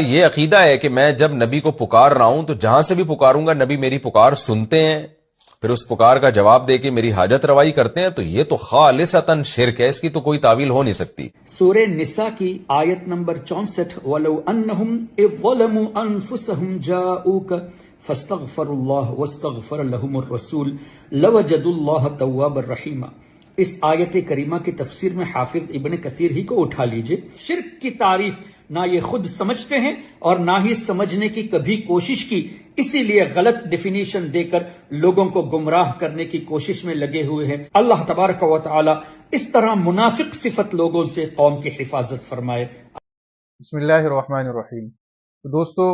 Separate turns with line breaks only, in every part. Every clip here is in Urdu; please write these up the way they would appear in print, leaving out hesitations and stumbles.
یہ عقیدہ ہے کہ میں جب نبی کو پکار رہا ہوں تو جہاں سے بھی پکاروں گا نبی میری پکار سنتے ہیں، پھر اس پکار کا جواب دے کے میری حاجت روائی کرتے ہیں، تو یہ تو خالصتاً شرک ہے، اس کی تو کوئی تعویل ہو نہیں سکتی۔
سورہ نساء کی آیت نمبر 64، وَلَوْ أَنَّهُمْ إِذْ ظَلَمُوا أَنفُسَهُمْ جَاءُوكَ فَاسْتَغْفَرُوا اللَّهَ وَاسْتَغْفَرَ لَهُمُ الرَّسُولُ لَوَجَدُوا اللَّهَ تَوَّابًا رَحِيمًا۔ اس آیت کریمہ کی تفسیر میں حافظ ابن کثیر ہی کو اٹھا لیجئے۔ شرک کی تعریف نہ یہ خود سمجھتے ہیں اور نہ ہی سمجھنے کی کبھی کوشش کی، اسی لیے غلط ڈیفینیشن دے کر لوگوں کو گمراہ کرنے کی کوشش میں لگے ہوئے ہیں۔ اللہ تبارک و تعالی اس طرح منافق صفت لوگوں سے قوم کی حفاظت فرمائے۔
بسم اللہ الرحمن الرحیم۔ تو دوستو،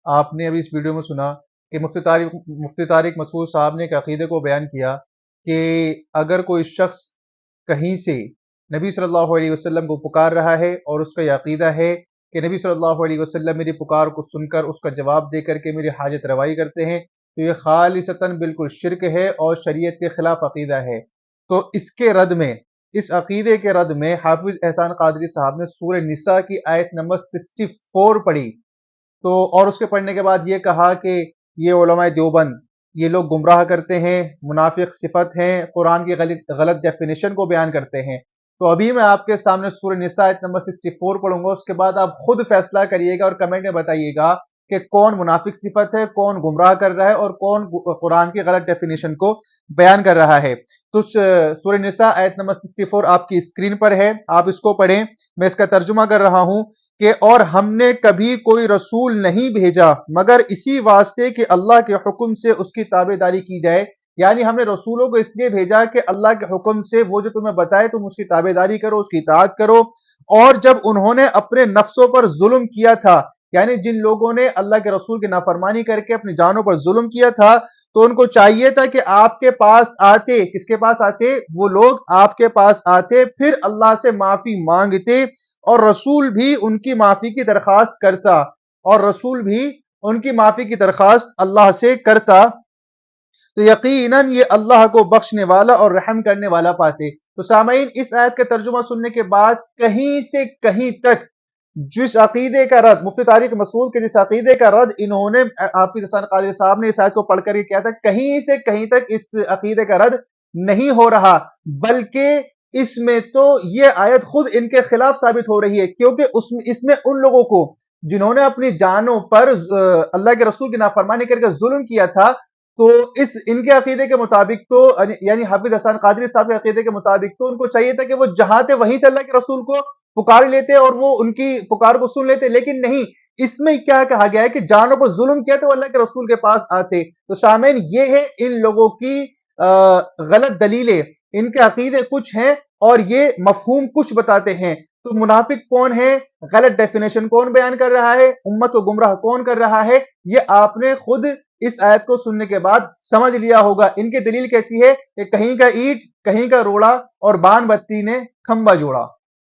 آپ نے ابھی اس ویڈیو میں سنا کہ مفتی طارق مسعود صاحب نے ایک عقیدے کو بیان کیا کہ اگر کوئی شخص کہیں سے نبی صلی اللہ علیہ وسلم کو پکار رہا ہے اور اس کا یہ عقیدہ ہے کہ نبی صلی اللہ علیہ وسلم میری پکار کو سن کر اس کا جواب دے کر کے میری حاجت روائی کرتے ہیں، تو یہ خالصتاً بالکل شرک ہے اور شریعت کے خلاف عقیدہ ہے۔ تو اس کے رد میں، اس عقیدے کے رد میں حافظ احسان قادری صاحب نے سورہ نساء کی آیت نمبر 64 پڑھی، تو اور اس کے پڑھنے کے بعد یہ کہا کہ یہ علماء دیوبند یہ لوگ گمراہ کرتے ہیں، منافق صفت ہیں، قرآن کی غلط ڈیفینیشن کو بیان کرتے ہیں۔ تو ابھی میں آپ کے سامنے سورہ نساء آیت نمبر 64 پڑھوں گا، اس کے بعد آپ خود فیصلہ کریے گا اور کمنٹ میں بتائیے گا کہ کون منافق صفت ہے، کون گمراہ کر رہا ہے اور کون قرآن کی غلط ڈیفینیشن کو بیان کر رہا ہے۔ تو سورہ نساء آیت نمبر 64 آپ کی اسکرین پر ہے، آپ اس کو پڑھیں۔ میں اس کا ترجمہ کر رہا ہوں کہ اور ہم نے کبھی کوئی رسول نہیں بھیجا مگر اسی واسطے کہ اللہ کے حکم سے اس کی تابعداری کی جائے، یعنی ہم نے رسولوں کو اس لیے بھیجا کہ اللہ کے حکم سے وہ جو تمہیں بتائے تم اس کی تابعداری کرو، اس کی اطاعت کرو۔ اور جب انہوں نے اپنے نفسوں پر ظلم کیا تھا، یعنی جن لوگوں نے اللہ کے رسول کی نافرمانی کر کے اپنی جانوں پر ظلم کیا تھا، تو ان کو چاہیے تھا کہ آپ کے پاس آتے، کس کے پاس آتے؟ وہ لوگ آپ کے پاس آتے، پھر اللہ سے معافی مانگتے، اور رسول بھی ان کی معافی کی درخواست کرتا، اور رسول بھی ان کی معافی کی درخواست اللہ سے کرتا، تو یقیناً یہ اللہ کو بخشنے والا اور رحم کرنے والا پاتے۔ تو سامعین، اس آیت کا ترجمہ سننے کے بعد کہیں سے کہیں تک جس عقیدے کا رد، مفتی طارق مسعود کے جس عقیدے کا رد انہوں نے، حافظ احسان قادری صاحب نے اس آیت کو پڑھ کر یہ کیا تھا، کہیں سے کہیں تک اس عقیدے کا رد نہیں ہو رہا، بلکہ اس میں تو یہ آیت خود ان کے خلاف ثابت ہو رہی ہے، کیونکہ اس میں ان لوگوں کو جنہوں نے اپنی جانوں پر اللہ کے رسول کی نافرمانی کر کے ظلم کیا تھا، تو ان کے عقیدے کے مطابق تو، یعنی حافظ احسان قادری صاحب کے عقیدے کے مطابق تو ان کو چاہیے تھا کہ وہ جہاں تھے وہیں سے اللہ کے رسول کو پکار لیتے اور وہ ان کی پکار کو سن لیتے، لیکن نہیں، اس میں کیا کہا گیا ہے کہ جانوں پر ظلم کیا تو اللہ کے رسول کے پاس آتے۔ تو سامعین، یہ ہے ان لوگوں کی غلط دلیلیں، ان کے عقیدے کچھ ہیں اور یہ مفہوم کچھ بتاتے ہیں۔ تو منافق کون ہے، غلط ڈیفینیشن کون بیان کر رہا ہے، امت کو گمراہ کون کر رہا ہے، یہ آپ نے خود اس آیت کو سننے کے بعد سمجھ لیا ہوگا۔ ان کی دلیل کیسی ہے کہ کہیں کا اینٹ کہیں کا روڑا اور بان بتی نے کھمبا جوڑا۔